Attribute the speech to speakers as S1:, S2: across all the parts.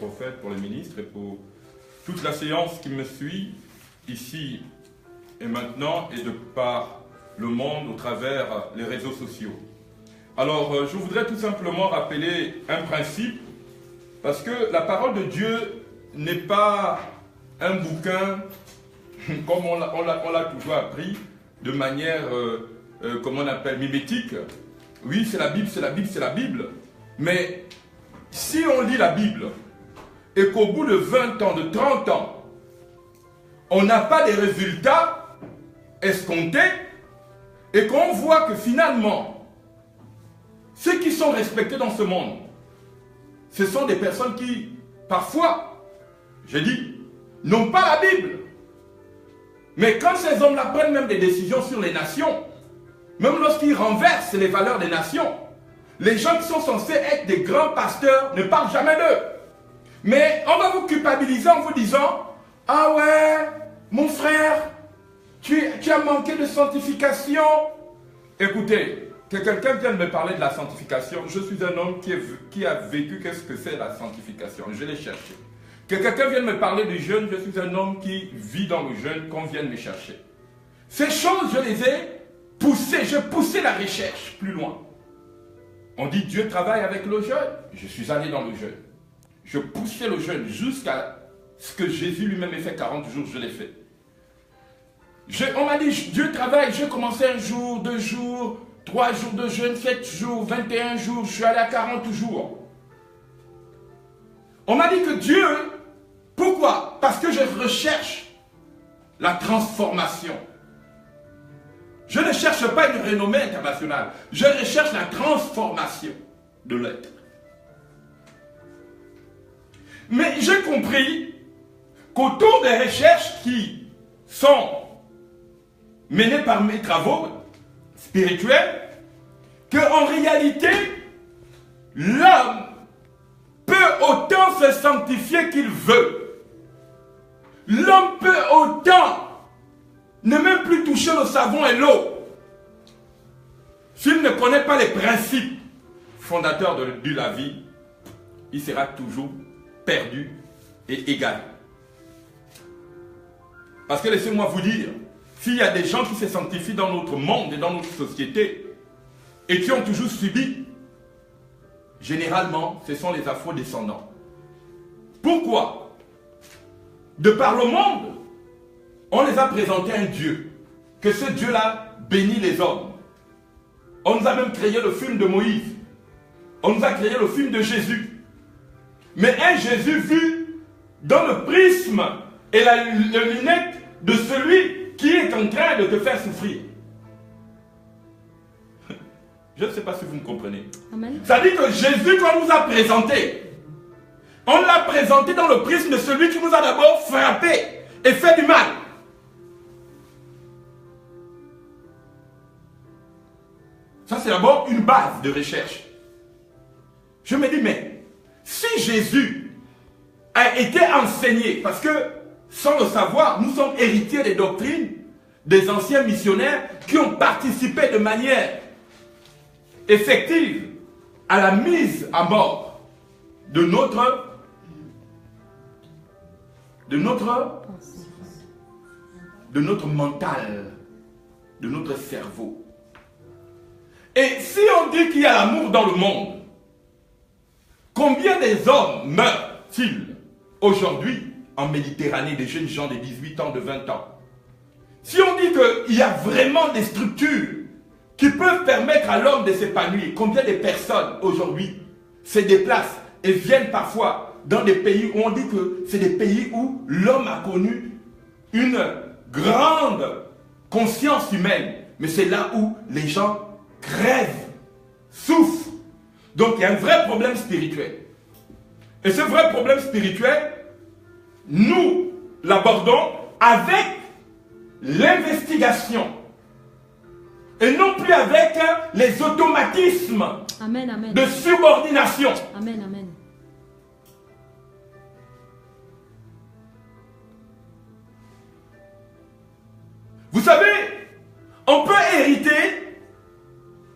S1: prophètes, pour les ministres et pour toute la séance qui me suit ici et maintenant et de par le monde au travers les réseaux sociaux. Alors, je voudrais tout simplement rappeler un principe, parce que la parole de Dieu n'est pas un bouquin, comme on l'a toujours appris, de manière, comment on appelle, mimétique. Oui, c'est la Bible, c'est la Bible, c'est la Bible. Mais si on lit la Bible et qu'au bout de 20 ans, de 30 ans, on n'a pas des résultats escomptés et qu'on voit que finalement, ceux qui sont respectés dans ce monde, ce sont des personnes qui, parfois, je dis, n'ont pas la Bible. Mais quand ces hommes-là prennent même des décisions sur les nations, même lorsqu'ils renversent les valeurs des nations, les gens qui sont censés être des grands pasteurs ne parlent jamais d'eux. Mais on va vous culpabiliser en vous disant, « Ah ouais, mon frère, tu as manqué de sanctification. » Écoutez, que quelqu'un vienne me parler de la sanctification, je suis un homme qui a vécu qu'est-ce que c'est la sanctification. Je l'ai cherché. Que quelqu'un vienne me parler du jeûne, je suis un homme qui vit dans le jeûne, qu'on vienne me chercher. Ces choses, je les ai poussées, je poussais la recherche plus loin. On dit Dieu travaille avec le jeûne. Je suis allé dans le jeûne. Je poussais le jeûne jusqu'à ce que Jésus lui-même ait fait 40 jours, je l'ai fait. On m'a dit Dieu travaille, j'ai commencé un jour, 2 jours, 3 jours de jeûne, 7 jours, 21 jours, je suis allé à 40 jours. On m'a dit que Dieu, pourquoi? Parce que je recherche la transformation. Je ne cherche pas une renommée internationale. Je recherche la transformation de l'être. Mais j'ai compris qu'autour des recherches qui sont menées par mes travaux spirituels, qu'en réalité, l'homme peut autant se sanctifier qu'il veut. L'homme peut autant ne même plus toucher le savon et l'eau. S'il ne connaît pas les principes fondateurs de la vie, il sera toujours perdu et égal. Parce que laissez-moi vous dire, s'il y a des gens qui se sanctifient dans notre monde et dans notre société et qui ont toujours subi, généralement, ce sont les afro-descendants. Pourquoi? De par le monde, on les a présentés à un Dieu, que ce Dieu-là bénit les hommes. On nous a même créé le film de Moïse. On nous a créé le film de Jésus. Mais un Jésus vu dans le prisme et la lunette de celui qui est en train de te faire souffrir. Je ne sais pas si vous me comprenez. Amen. Ça dit que Jésus qu'on nous a présenté, on l'a présenté dans le prisme de celui qui nous a d'abord frappé et fait du mal. Ça, c'est d'abord une base de recherche. Je me dis, mais si Jésus a été enseigné, parce que sans le savoir, nous sommes héritiers des doctrines des anciens missionnaires qui ont participé de manière effective à la mise à mort de notre mental, de notre cerveau. Et si on dit qu'il y a l'amour dans le monde, combien des hommes meurent-ils aujourd'hui en Méditerranée, des jeunes gens de 18 ans, de 20 ans? Si on dit qu'il y a vraiment des structures qui peuvent permettre à l'homme de s'épanouir, combien de personnes aujourd'hui se déplacent et viennent parfois dans des pays où on dit que c'est des pays où l'homme a connu une grande conscience humaine, mais c'est là où les gens crèvent, souffrent. Donc il y a un vrai problème spirituel. Et ce vrai problème spirituel, nous l'abordons avec l'investigation et non plus avec les automatismes
S2: amen, amen.
S1: De subordination.
S2: Amen, amen.
S1: Vous savez, on peut hériter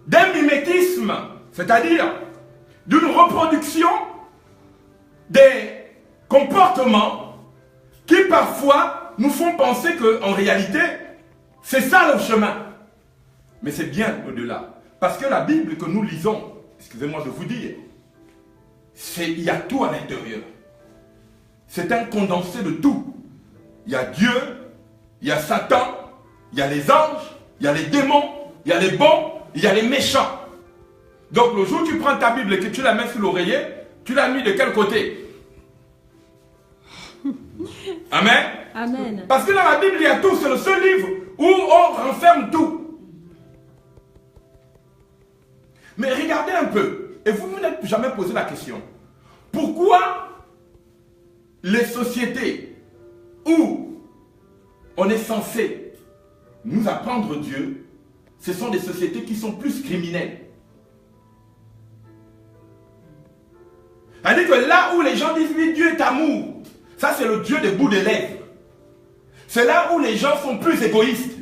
S1: d'un mimétisme, c'est-à-dire d'une reproduction des comportements qui parfois nous font penser qu'en réalité, c'est ça le chemin. Mais c'est bien au-delà. Parce que la Bible que nous lisons, excusez-moi de vous dire, il y a tout à l'intérieur. C'est un condensé de tout. Il y a Dieu, il y a Satan, il y a les anges, il y a les démons, il y a les bons, il y a les méchants. Donc le jour où tu prends ta Bible et que tu la mets sur l'oreiller, tu l'as mis de quel côté? Amen.
S2: Amen.
S1: Parce que dans la Bible, il y a tout. C'est le seul livre où on renferme tout. Mais regardez un peu. Et vous ne n'êtes jamais posé la question. Pourquoi les sociétés où on est censé nous apprendre Dieu, ce sont des sociétés qui sont plus criminelles? C'est-à-dire que là où les gens disent oui, Dieu est amour, ça c'est le Dieu des bouts des lèvres. C'est là où les gens sont plus égoïstes.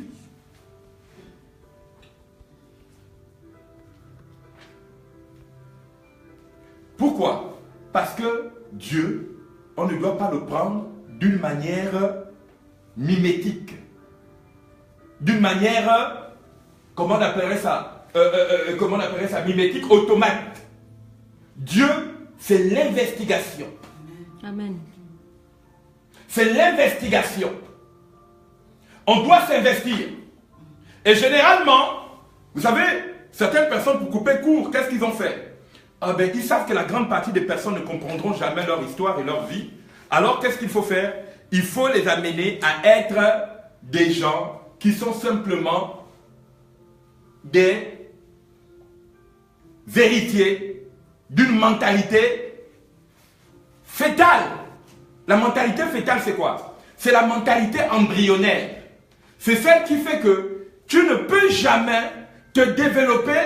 S1: Pourquoi? Parce que Dieu, on ne doit pas le prendre d'une manière mimétique. D'une manière, comment on appellerait ça? Comment on appellerait ça? Mimétique, automate. Dieu, c'est l'investigation.
S2: Amen.
S1: C'est l'investigation. On doit s'investir. Et généralement, vous savez, certaines personnes, pour couper court, qu'est-ce qu'ils ont fait? Ah ben, ils savent que la grande partie des personnes ne comprendront jamais leur histoire et leur vie. Alors, qu'est-ce qu'il faut faire? Il faut les amener à être des gens qui sont simplement des héritiers d'une mentalité fétale. La mentalité fétale, c'est quoi? C'est la mentalité embryonnaire. C'est celle qui fait que tu ne peux jamais te développer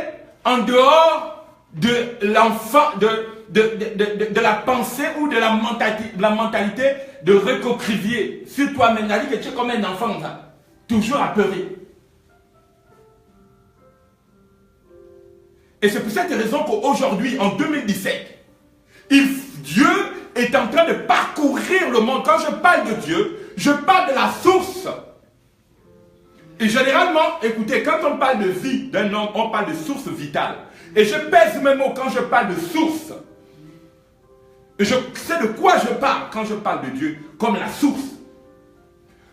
S1: en dehors de l'enfant, de la pensée ou de la mentalité de recocrivier sur toi-même. C'est-à-dire que tu es comme un enfant, là, toujours apeuré. Et c'est pour cette raison qu'aujourd'hui, en 2017, Dieu est en train de parcourir le monde. Quand je parle de Dieu, je parle de la source. Et généralement, écoutez, quand on parle de vie d'un homme, on parle de source vitale. Et je pèse mes mots quand je parle de source. Et je sais de quoi je parle quand je parle de Dieu, comme la source.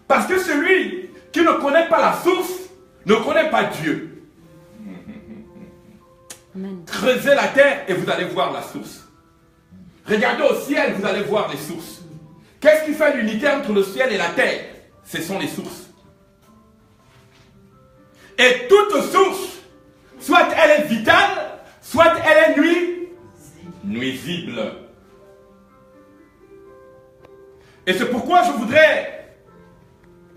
S1: Parce que celui qui ne connaît pas la source, ne connaît pas Dieu.
S2: Amen.
S1: Creusez la terre et vous allez voir la source. Regardez au ciel, vous allez voir les sources. Qu'est-ce qui fait l'unité entre le ciel et la terre? Ce sont les sources. Et toute source, soit elle est vitale, soit elle est nuisible. Et c'est pourquoi je voudrais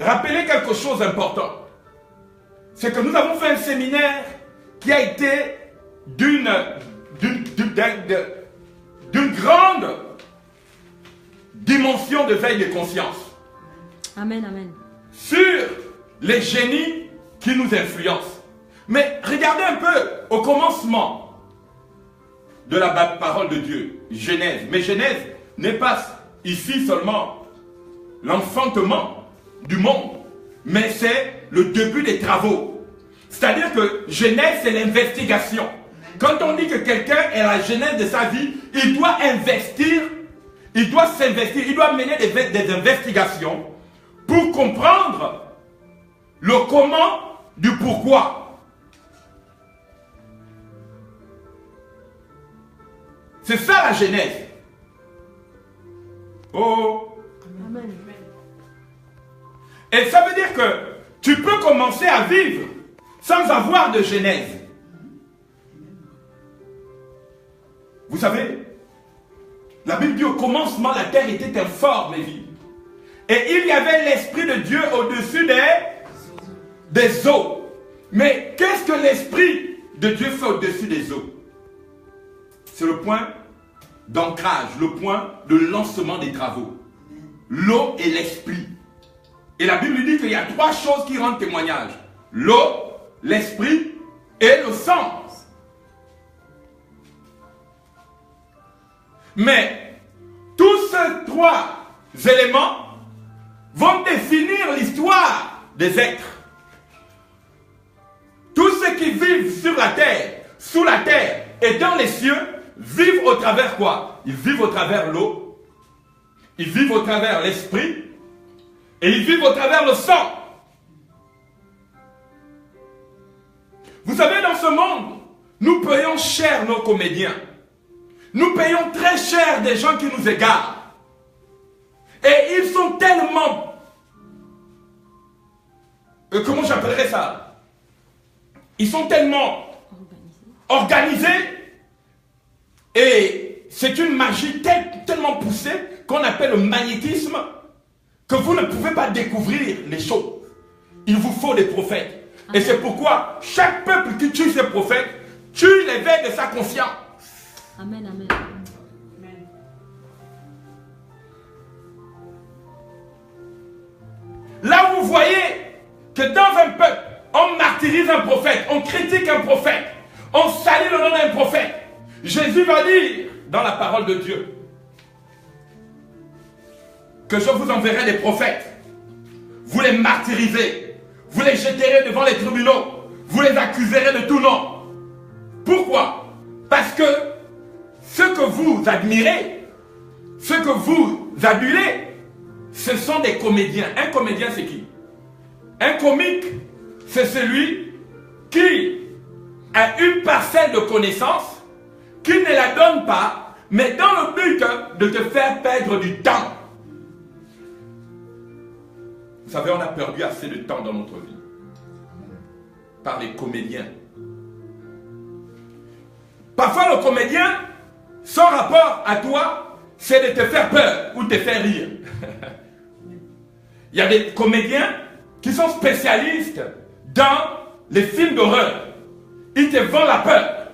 S1: rappeler quelque chose d'important. C'est que nous avons fait un séminaire qui a été d'une grande dimension de veille de conscience.
S2: Amen, amen.
S1: Sur les génies qui nous influencent. Mais regardez un peu au commencement de la parole de Dieu, Genèse. Mais Genèse n'est pas ici seulement l'enfantement du monde, mais c'est le début des travaux. C'est-à-dire que Genèse, c'est l'investigation. Quand on dit que quelqu'un est à la genèse de sa vie, il doit investir, il doit s'investir, il doit mener des investigations pour comprendre le comment du pourquoi. C'est ça la genèse. Oh.
S2: Amen.
S1: Et ça veut dire que tu peux commencer à vivre sans avoir de genèse. Vous savez, la Bible dit au commencement, la terre était informe et vide. Et il y avait l'Esprit de Dieu au-dessus des eaux. Mais qu'est-ce que l'Esprit de Dieu fait au-dessus des eaux? C'est le point d'ancrage, le point de lancement des travaux. L'eau et l'Esprit. Et la Bible dit qu'il y a trois choses qui rendent témoignage. L'eau, l'Esprit et le sang. Mais Tous ces trois éléments vont définir l'histoire des êtres. Tous ceux qui vivent sur la terre, sous la terre et dans les cieux, vivent au travers quoi? Ils vivent au travers l'eau, ils vivent au travers l'esprit et ils vivent au travers le sang. Vous savez, dans ce monde, nous payons cher nos comédiens. Nous payons très cher des gens qui nous égarent. Et ils sont tellement... comment j'appellerais ça? Ils sont tellement organisés. Et c'est une magie tellement poussée qu'on appelle le magnétisme, que vous ne pouvez pas découvrir les choses. Il vous faut des prophètes. Et c'est pourquoi chaque peuple qui tue ses prophètes tue l'éveil de sa conscience.
S2: Amen, amen.
S1: Là où vous voyez que dans un peuple, on martyrise un prophète, on critique un prophète, on salit le nom d'un prophète, Jésus va dire dans la parole de Dieu que je vous enverrai des prophètes. Vous les martyrisez, vous les jeterez devant les tribunaux, vous les accuserez de tout nom. Pourquoi? Parce que ce que vous admirez, ce que vous adulez, ce sont des comédiens. Un comédien, c'est qui? Un comique, c'est celui qui a une parcelle de connaissance, qui ne la donne pas, mais dans le but de te faire perdre du temps. Vous savez, on a perdu assez de temps dans notre vie par les comédiens. Parfois, le comédien, son rapport à toi, c'est de te faire peur ou te faire rire. Il y a des comédiens qui sont spécialistes dans les films d'horreur. Ils te vendent la peur.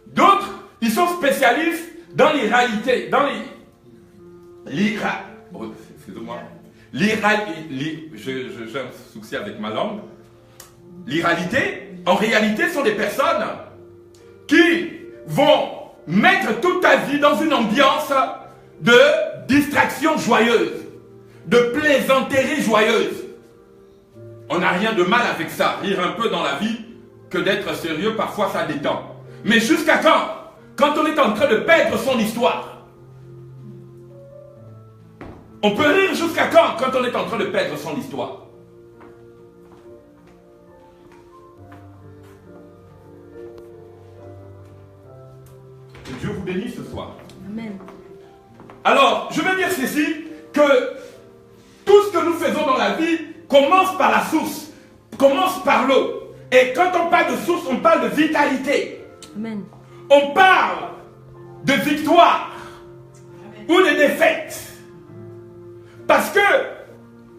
S1: D'autres, ils sont spécialistes dans les réalités, dans excusez-moi. J'ai un souci avec ma langue. L'irréalité, en réalité, sont des personnes qui vont mettre toute ta vie dans une ambiance de distraction joyeuse, de plaisanterie joyeuse. On n'a rien de mal avec ça. Rire un peu dans la vie que d'être sérieux, parfois ça détend. Mais jusqu'à quand? Quand on est en train de perdre son histoire. On peut rire jusqu'à quand on est en train de perdre son histoire? Que Dieu vous bénisse ce soir.
S2: Amen.
S1: Alors, je veux dire ceci, que tout ce que nous faisons dans la vie commence par la source, commence par l'eau. Et quand on parle de source, on parle de vitalité.
S2: Amen.
S1: On parle de victoire. Amen. Ou de défaite. Parce que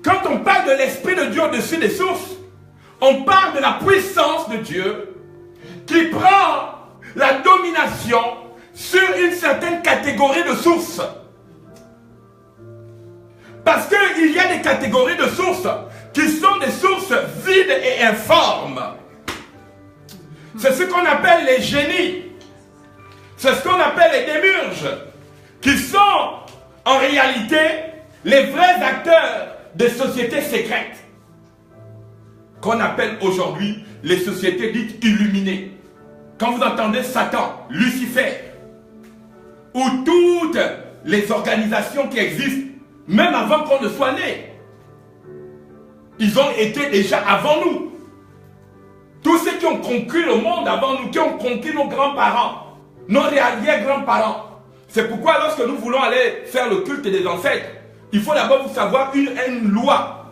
S1: quand on parle de l'Esprit de Dieu au-dessus des sources, on parle de la puissance de Dieu qui prend la domination sur une certaine catégorie de sources. Parce qu'il y a des catégories de sources qui sont des sources vides et informes. C'est ce qu'on appelle les génies. C'est ce qu'on appelle les démurges, qui sont en réalité les vrais acteurs des sociétés secrètes, qu'on appelle aujourd'hui les sociétés dites illuminées. Quand vous entendez Satan, Lucifer, ou toutes les organisations qui existent, même avant qu'on ne soit né, ils ont été déjà avant nous. Tous ceux qui ont conquis le monde avant nous, qui ont conquis nos grands-parents, nos arrière-grands-parents. C'est pourquoi lorsque nous voulons aller faire le culte des ancêtres, il faut d'abord vous savoir une loi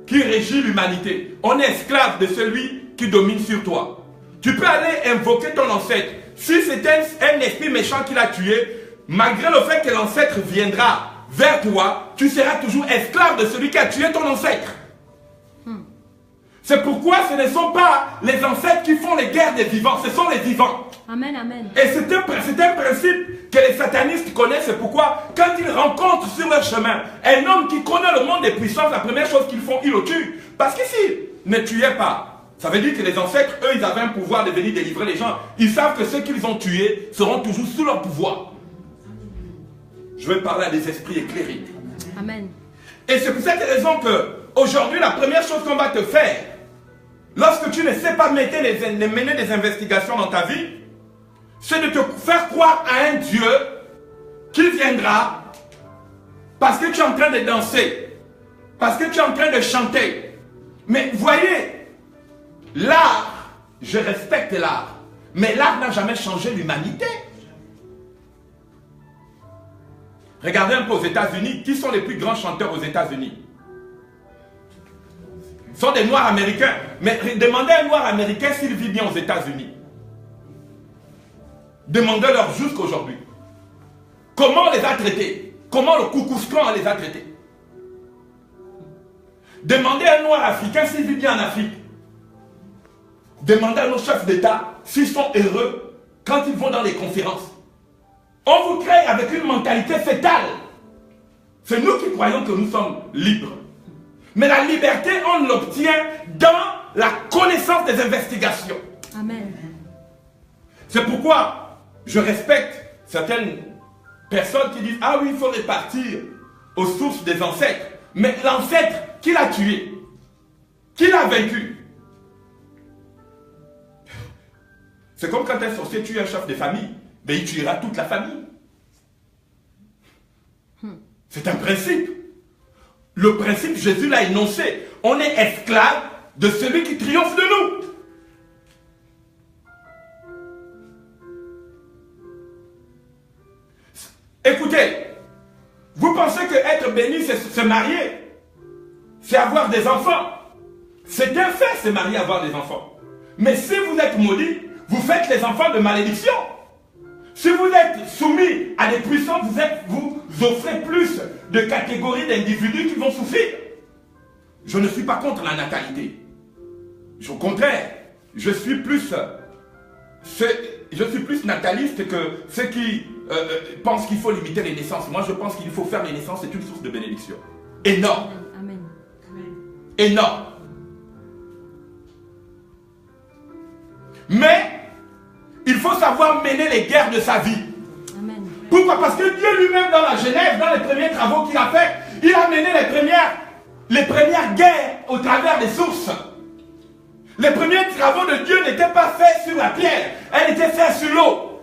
S1: qui régit l'humanité. On est esclave de celui qui domine sur toi. Tu peux aller invoquer ton ancêtre. Si c'est un esprit méchant qui l'a tué, malgré le fait que l'ancêtre viendra vers toi, tu seras toujours esclave de celui qui a tué ton ancêtre. C'est pourquoi ce ne sont pas les ancêtres qui font les guerres des vivants, ce sont les vivants.
S2: Amen, amen.
S1: Et c'est un principe que les satanistes connaissent. C'est pourquoi, quand ils rencontrent sur leur chemin un homme qui connaît le monde des puissances, la première chose qu'ils font, ils le tuent. Parce que s'ils ne tuaient pas, ça veut dire que les ancêtres, eux, ils avaient un pouvoir de venir délivrer les gens. Ils savent que ceux qu'ils ont tués seront toujours sous leur pouvoir. Je vais parler à des esprits éclairés.
S2: Amen.
S1: Et c'est pour cette raison que aujourd'hui, la première chose qu'on va te faire, lorsque tu ne sais pas mener des investigations dans ta vie, c'est de te faire croire à un Dieu qui viendra parce que tu es en train de danser, parce que tu es en train de chanter. Mais voyez, l'art, je respecte l'art, mais l'art n'a jamais changé l'humanité. Regardez un peu aux États-Unis, qui sont les plus grands chanteurs aux États-Unis? Ce sont des Noirs américains. Mais demandez à un Noir américain s'il vit bien aux États-Unis. Demandez-leur jusqu'aujourd'hui. Comment on les a traités? Comment le Ku-Klux-Klan les a traités? Demandez à un Noir africain s'il vit bien en Afrique. Demandez à nos chefs d'État s'ils sont heureux quand ils vont dans les conférences. On vous crée avec une mentalité fétale. C'est nous qui croyons que nous sommes libres. Mais la liberté, on l'obtient dans la connaissance des investigations.
S2: Amen.
S1: C'est pourquoi je respecte certaines personnes qui disent « Ah oui, il faut répartir aux sources des ancêtres. » Mais l'ancêtre, qui l'a tué? Qui l'a vaincu? C'est comme quand un sorcier tue un chef de famille. Mais il tuera toute la famille. C'est un principe. Le principe, Jésus l'a énoncé. On est esclave de celui qui triomphe de nous. Écoutez, vous pensez que être béni, c'est se marier, c'est avoir des enfants. C'est un fait, se marier, avoir des enfants. Mais si vous êtes maudit, vous faites les enfants de malédiction. Si vous êtes soumis à des puissants, vous offrez plus de catégories d'individus qui vont souffrir. Je ne suis pas contre la natalité. Au contraire, je suis plus nataliste que ceux qui pensent qu'il faut limiter les naissances. Moi, je pense qu'il faut faire les naissances, c'est une source de bénédiction. Énorme.
S2: Amen.
S1: Énorme. Mais il faut savoir mener les guerres de sa vie.
S2: Amen.
S1: Pourquoi? Parce que Dieu lui-même dans la Genèse, dans les premiers travaux qu'il a fait, il a mené les premières guerres au travers des sources. Les premiers travaux de Dieu n'étaient pas faits sur la pierre, elles étaient faits sur l'eau.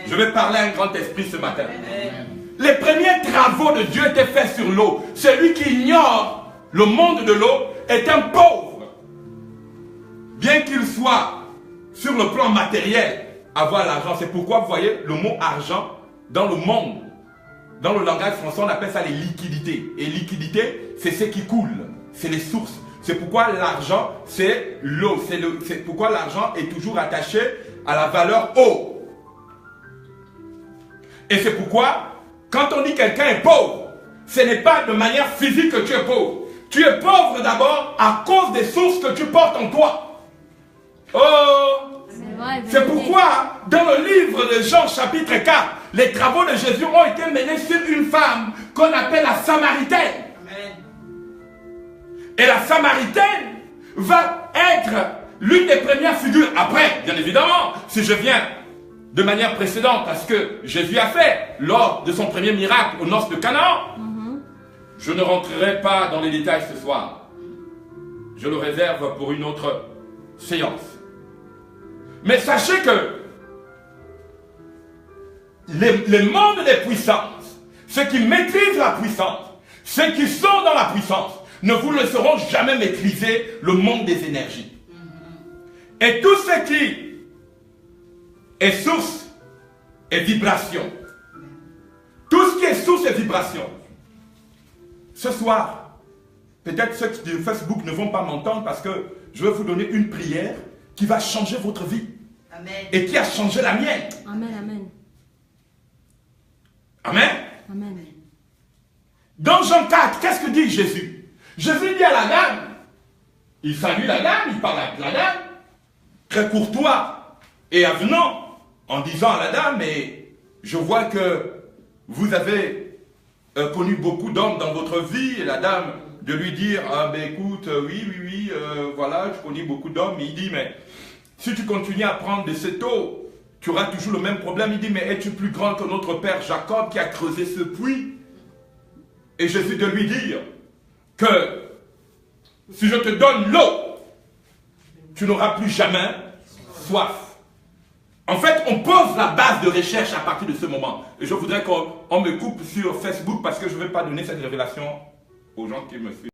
S1: Je vais parler à un grand esprit ce matin. Amen. Les premiers travaux de Dieu étaient faits sur l'eau. Celui qui ignore le monde de l'eau est un pauvre. Bien qu'il soit sur le plan matériel, avoir l'argent. C'est pourquoi vous voyez le mot argent dans le monde. Dans le langage français, on appelle ça les liquidités. Et liquidité, c'est ce qui coule. C'est les sources. C'est pourquoi l'argent, c'est l'eau. C'est pourquoi l'argent est toujours attaché à la valeur eau. Et c'est pourquoi, quand on dit quelqu'un est pauvre, ce n'est pas de manière physique que tu es pauvre. Tu es pauvre d'abord à cause des sources que tu portes en toi. Oh! C'est pourquoi, dans le livre de Jean chapitre 4, les travaux de Jésus ont été menés sur une femme qu'on appelle la Samaritaine. Amen. Et la Samaritaine va être l'une des premières figures. Après, bien évidemment, si je viens de manière précédente à ce que Jésus a fait lors de son premier miracle aux noces de Canaan, je ne rentrerai pas dans les détails ce soir. Je le réserve pour une autre séance. Mais sachez que les mondes des puissances, ceux qui maîtrisent la puissance, ceux qui sont dans la puissance, ne vous laisseront jamais maîtriser le monde des énergies. Et tout ce qui est source et vibration, tout ce qui est source et vibration, ce soir, peut-être ceux de Facebook ne vont pas m'entendre parce que je vais vous donner une prière qui va changer votre vie. Amen. Et qui a changé la mienne.
S2: Amen, amen.
S1: Amen.
S2: Amen.
S1: Dans Jean 4, qu'est-ce que dit Jésus? Jésus dit à la dame, il salue la dame, il parle avec la dame, très courtois et avenant, en disant à la dame, mais je vois que vous avez connu beaucoup d'hommes dans votre vie. Et la dame de lui dire, ah ben écoute, voilà, je connais beaucoup d'hommes. Mais il dit, mais si tu continues à prendre de cette eau, tu auras toujours le même problème. Il dit, mais es-tu plus grand que notre père Jacob qui a creusé ce puits? Et Jésus de lui dire que si je te donne l'eau, tu n'auras plus jamais soif. En fait, on pose la base de recherche à partir de ce moment. Et je voudrais qu'on me coupe sur Facebook parce que je ne vais pas donner cette révélation aux gens qui me suivent.